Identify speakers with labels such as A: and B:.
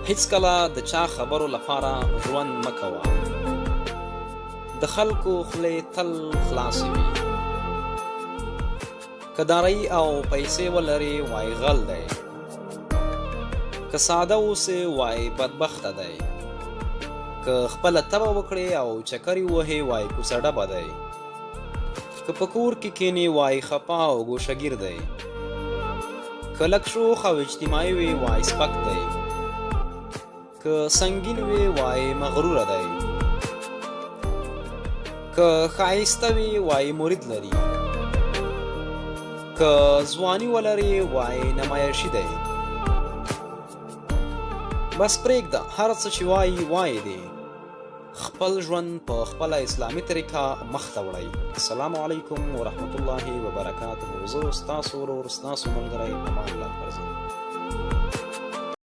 A: هیڅکله د چا خبرو لپاره ژوند مه کوه. د خلکو خولې تل خلاصې وي. که دارایی او پیسې ولري وای غل دی. که ساده اوسې وای بدبخته دی. که خپله تبه وکړې او چکر یې وهې وای کوڅه ډبه دی. که په کور کې کینې وای خپه او ګوشهګیر دی. که لږ شوخ او اجتماعي وي وای سپک دی. که سنګین وي وای مغروره دی. که ښایسته وي وای مرید لري. که ځواني ولري وای نمایشي دی. بس پرېږده، هر څه چې وایي وایي دی. خپل ژوند په خپله اسلامي طریقه مخته وړئ. السلام علیکم ورحمت الله وبرکاته. زه ستاسو ورور ستاسو ملګری امان الله فرزي.